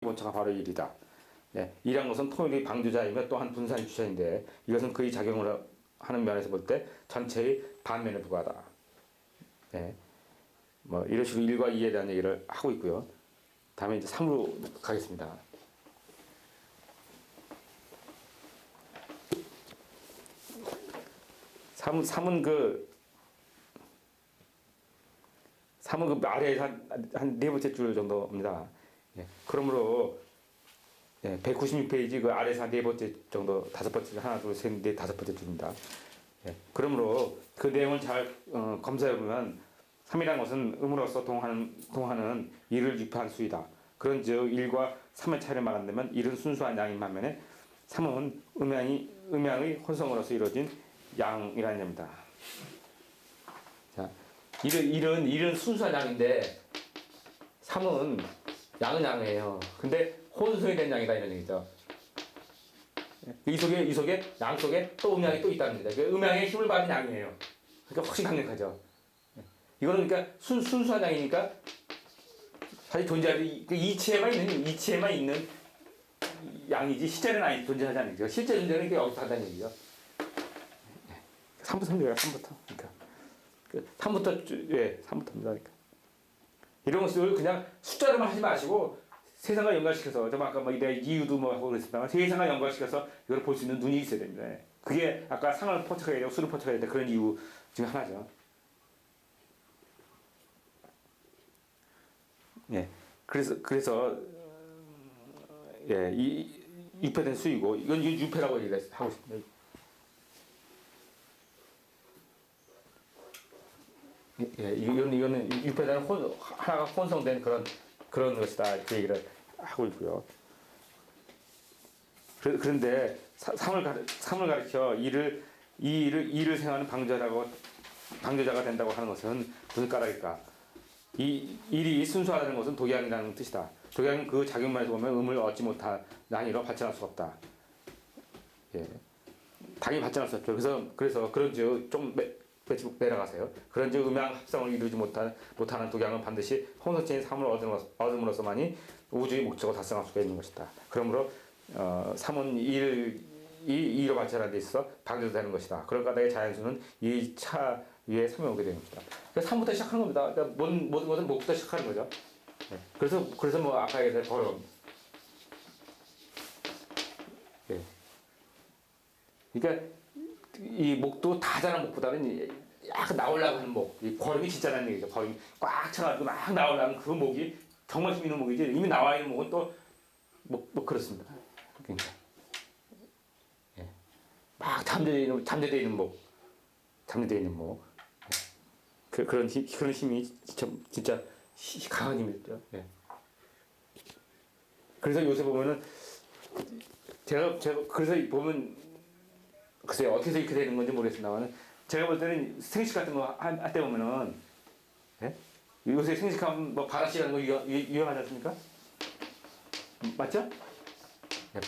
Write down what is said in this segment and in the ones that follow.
원천가 바로 일이다. 네, 이란 것은 통일의 방주자이며 또한 분산의 주체인데 이것은 그의 작용을 하는 면에서 볼 때 전체의 반면에 불과하다. 네, 뭐 이런 식으로 1과 2에 대한 얘기를 하고 있고요. 다음에 이제 3으로 가겠습니다. 3은 그 아래에서 한 네 번째 줄 정도입니다. 예, 그러므로 196페이지 그 아래에서 한 네 번째 정도, 다섯 번째, 하나, 둘, 셋, 넷, 다섯 번째 줄입니다. 예, 그러므로 그 내용을 잘 검사해보면 3이라는 것은 음으로써 동하는 1을 유표한 수이다. 그런즉 1과 3의 차이를 말한다면 1은 순수한 양인 반면에 3은 음양의 혼성으로서 이루어진 양이라는 점입니다. 자, 1은 순수한 양인데 3은 양은 양이에요. 근데 혼성이 된 양이다 이런 얘기죠. 이 속에 양 속에 또 음양이 또 있다는 겁니다. 그 음양의 힘을 받은 양이에요. 그러니까 훨씬 강력하죠. 이거는 그러니까 순수한 양이니까 사실 존재하지 그 이치에만 있는 양이지 실제는 아니 존재하지 않는 거죠. 실제 존재는 여기서 한다는 얘기죠. 3부터 3부터 그러니까 3부터입니다. 그러니까 이런 것을 그냥 숫자로만 하지 마시고 세상과 연관시켜서 좀 아까 뭐 내가 이유도 뭐 하고 그랬었다만 세상과 연관시켜서 이걸 볼 수 있는 눈이 있어야 됩니다. 그게 아까 상을 포착해야 되고 수를 포착해야 되는 그런 이유 중 하나죠. 예, 그래서 이 유폐된 수이고 이건 유폐라고 얘기를 하고 있습니다. 이거는 유폐되는 하나가 혼성된 그런 것이다 이렇게 얘기를 하고 있고요. 그런데 3을 가리켜 이를 생하는 방조자가 된다고 하는 것은 무슨 까닭일까? 이 일이 순수하다는 것은 독약이라는 뜻이다. 독약은 그 작용만에서 보면 음을 얻지 못한 난이로 발전할 수가 없다. 예, 당연히 발전할 수 없죠. 그래서 그런즉 좀 내려가세요. 그런즉 음양 합성을 이루지 못하는 독약은 반드시 혼성체인 3을 얻음으로써만이 우주의 목적을 달성할 수가 있는 것이다. 그러므로 3은 2로 발전하는 데 있어서 방조되는 것이다. 그럴 까닭에 자연수는 이 차 위에 3이 오게 되는 것이다. 그러니까 3부터 시작하는 겁니다. 그러니까 모든 것은 목부터 시작하는 거죠. 네. 그래서 뭐 아까 얘기한 걸음. 네. 그러니까 이 목도 다 자란 목보다는 약간 나오려고 하는 목, 이 걸음이 진짜라는 얘기죠. 걸음이 꽉 차가지고 막 나오려는 그 목이 정말 힘 있는 목이지. 이미 나와 있는 목은 또 뭐 그렇습니다. 그러니까 막 잠재되어 있는 목. 그런 힘이 진짜 강한 힘이죠. 예. 그래서 요새 보면은 제가 그래서 보면 글쎄요 어떻게 이렇게 되는 건지 모르겠습니다만 제가 볼 때는 생식 같은 거 할 때 보면은 예? 요새 생식하면 뭐 바라씨라는 거 유행하지 않습니까? 맞죠? 예.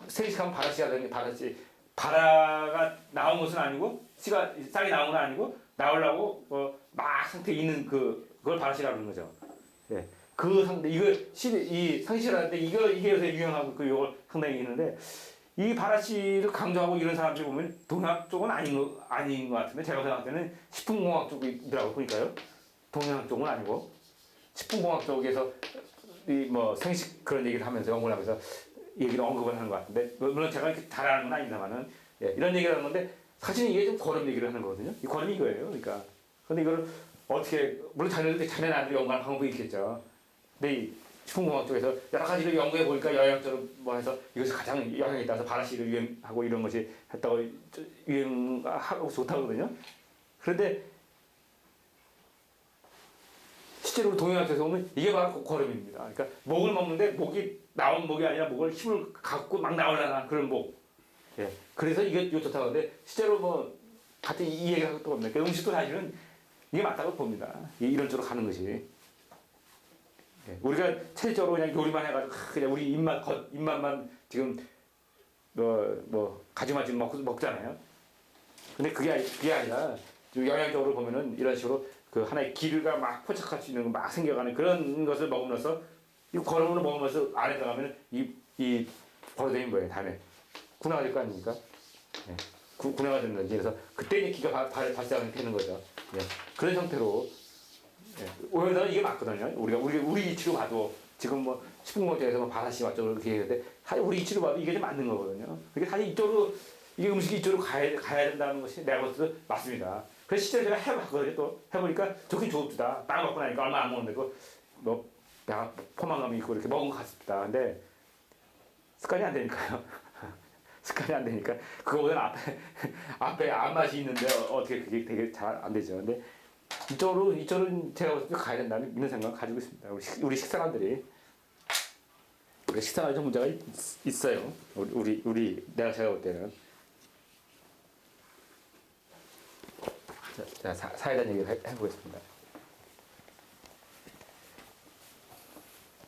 생식하면 바라씨라는 게 바라가 나온 것은 아니고 씨가 싹이 나온 건 아니고 나오려고 막 상태에 있는 그걸 바라씨라고 하는 거죠. 예. 그 상태 이 상시라는데 이게 요새 유행하고 그 요걸 상당히 있는데 이 바라씨를 강조하고 이런 사람들 보면 동양 쪽은 아닌 것 같은데 제가 생각할 때는 식품공학 쪽이더라고 보니까요. 동양 쪽은 아니고 식품공학 쪽에서 이 뭐 생식 그런 얘기를 하면서 연구를 하면서 얘기를 언급을 하는 것 같은데 물론 제가 이렇게 잘하는 건 아닙니다만은 이런 얘기를 하는 건데 사실은 이게 좀 거름 얘기를 하는 거거든요. 이 거름이 이거예요. 그러니까 근데 이거를 어떻게 물론 자네나도 연구하는 방법이 있겠죠. 근데 이 식품공학 쪽에서 여러 가지를 연구해 보니까 영양적으로 뭐 해서 이것이 가장 영향이 있다서 바라씨를 유행하고 이런 것이 했다고 유행하고 좋다거든요. 그런데 실제로 동양학에서 보면 이게 바로 거름입니다. 그러니까 목을 먹는데 목이 나온 목이 아니라 목을 힘을 갖고 막 나오려는 그런 목. 예. 그래서 이게 좋다고 하는데 실제로 뭐 같은 이 얘기를 하고 또 봅니다. 그러니까 음식도 사실은 이게 맞다고 봅니다. 이런 쪽으로 가는 것이. 예. 우리가 체질적으로 그냥 요리만 해가지고 그냥 우리 입맛만 지금 가지만 지금 먹잖아요. 근데 그게 아니라 영양적으로 보면은 이런 식으로 그 하나의 기류가 막 포착할 수 있는 막 생겨가는 그런 것을 먹으면서 이 거름을 먹으면서 안에 들어가면 이 버드이 뭐예요? 다음에 군화가 될 거 아닙니까? 예. 군화가 된다든지 그래서 그때 이제 기가 발생하게 되는 거죠. 예. 그런 형태로 예. 오히려 이게 맞거든요. 우리 이치로 봐도 지금 뭐 10분간에서 뭐 바다시 맞죠 이렇게 얘기하는데 사실 우리 이치로 봐도 이게 좀 맞는 거거든요. 그게 사실 이쪽으로 이게 음식이 이쪽으로 가야 된다는 것이 내가 볼 때도 맞습니다. 그래서 실제로 제가 해봤거든요. 또 해보니까 좋긴 좋습니다. 빵 먹고 나니까 얼마 안 먹는데 뭐 내가 포만감이 있고 이렇게 먹은 것 같습니다. 근데 습관이 안 되니까요. 습관이 안 되니까 그거보다는 앞에 앞맛이 있는데 어떻게 그게 되게 잘 안 되죠. 근데 이쪽으로는 제가 볼때 가야 된다는 이런 생각을 가지고 있습니다. 우리 식사관들이 우리 식사관이 좀 문제가 있어요. 제가 볼 때는 자 사회단 얘기를 해보겠습니다.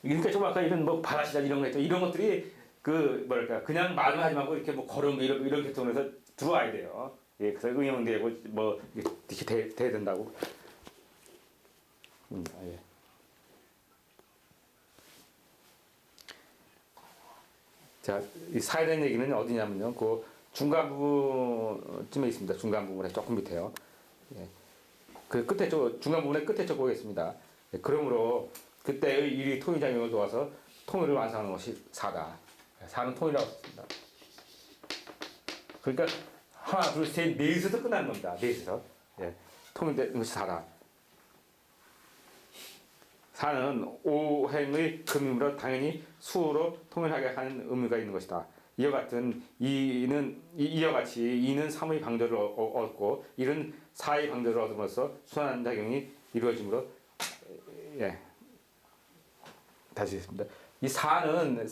그러니까 좀 아까 이런 뭐 바라시다 이런 거 있죠. 이런 것들이 그 뭐랄까 그냥 말을 하지 말고 이렇게 뭐 걸음 이런 계통에서 들어와야 돼요. 예, 그래서 응용되고 뭐 이렇게 돼야 된다고. 예. 자, 이 사회된 얘기는 어디냐면요. 그 중간 부분쯤에 있습니다. 중간 부분에 조금 밑에요. 예. 그 끝에 중간 부분의 끝에 쪽 보겠습니다. 예, 그러므로 그때의 일이 통일작용을 도와서 통일을 완성하는 것이 사다. 사는 통일이라고 했습니다. 그러니까 하나, 둘, 셋, 넷에서 끝나는 겁니다. 넷에서. 예. 통일되는 것이 사다. 사는 오행의 금이므로 당연히 수로 통일하게 하는 의미가 있는 것이다. 이와 같이 이는 삼의 방조를 얻고 이는 사의 방조를 얻음으로써 순환 작용이 이루어지므로 예. 다시 했습니다. 이 사는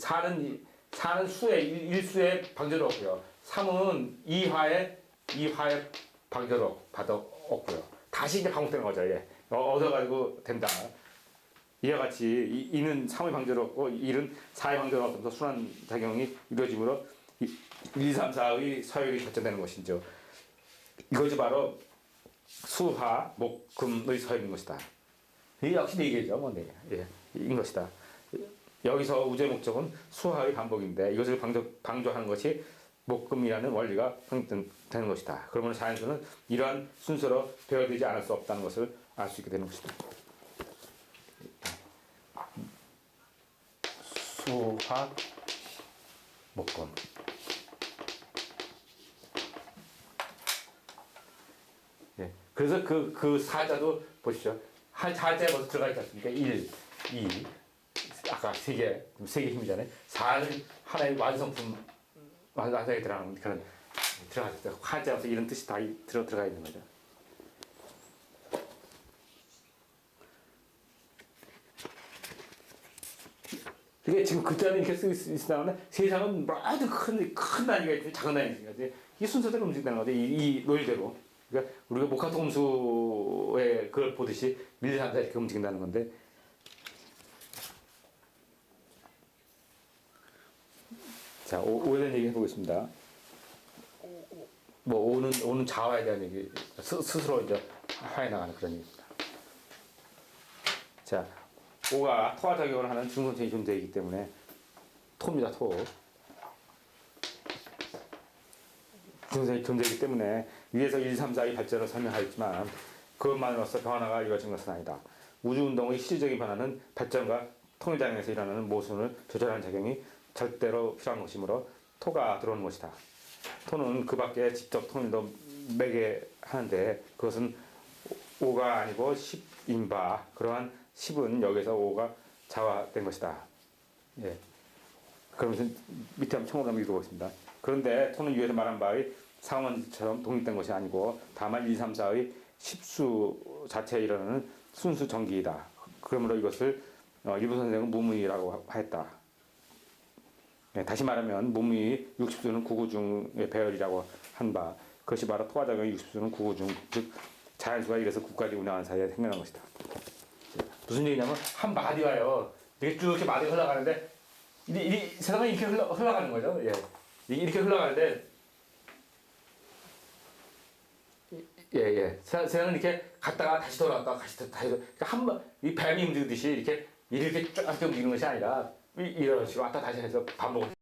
수의 일수의 방조를 얻고요. 3은 이화의 방조를 얻고요. 다시 이제 반복되는 거죠. 예. 얻어가지고 된다. 이와 같이 이는 3의 방조를 얻고 1은 4의 방조를 얻으면서 순환 작용이 이루어지므로 1, 2, 3, 4의 서열이 결정되는 것이죠. 이것이 바로 수화, 목, 금의 서열인 것이다. 이 역시 네 개죠. 뭐 네. 예. 인 것이다. 여기서 우주의 목적은 수화의 반복인데 이것을 방조하는 것이 목금이라는 원리가 되는 것이다. 그러면 자연수는 이러한 순서로 배워되지 않을 수 없다는 것을 알 수 있게 되는 것이다. 수화, 목금. 예. 그래서 그 사자도 보십시오. 사자에 벌써 들어가 있지 않습니까? 1, 2, 아까 세 개 힘이잖아요. 4는 하나의 완성에 들어가는 그런 들어가죠. 화자에서 이런 뜻이 다 들어가 있는 거죠. 이게 지금 글자는 이렇게 쓰이다면 세상은 모든 큰 단위가 있지 작은 단위가 있지. 이 순서대로 움직이는 거죠. 이 논리대로. 그러니까 우리가 목화통수의 그걸 보듯이 밀리삼사 이렇게 움직인다는 건데. 자, 오에 대한 얘기 해보겠습니다. 뭐 오는 자화에 대한 얘기, 스스로 이제 화해 나가는 그런 얘기입니다. 자, 오가 토와 작용을 하는 중성체의 존재이기 때문에 토입니다. 토. 중성체의 존재이기 때문에 위에서 1, 3, 4의 발전을 설명하였지만 그것만으로서 변화가 이루어진 것은 아니다. 우주운동의 실질적인 변화는 발전과 통일작용에서 일어나는 모순을 조절하는 작용이 절대로 필요한 것이므로 토가 들어오는 것이다. 토는 그 밖에 직접 통일도 매게 하는데 그것은 오가 아니고 10인 바 그러한 10은 여기서 오가 자화된 것이다. 예. 그러면서 밑에 한번 총으로 읽어보겠습니다. 그런데 토는 위에서 말한 바의 상원처럼 독립된 것이 아니고 다만 1, 2, 3, 4의 10수 자체에 일어나는 순수 정기이다. 그러므로 이것을 일부 선생은 무무이라고 하였다. 네, 다시 말하면 무무이 60수는 구구 중의 배열이라고 한 바 그것이 바로 토화작용의 60수는 구구 중 즉 자연수가 이래서 국까지 운영하는 사이에 생겨난 것이다. 무슨 얘기냐면 한 마디가요 이렇게 쭉 이렇게 마디가 흘러가는데 세상은 이렇게 흘러가는 거죠. 예. 이렇게 흘러가는데 세상은 이렇게 갔다가 다시 돌아왔다가 다시 그러니까 이 뱀이 움직이듯이 이렇게 이렇게 쫙 미는 것이 아니라 이런 식으로 왔다 다시 해서 반복을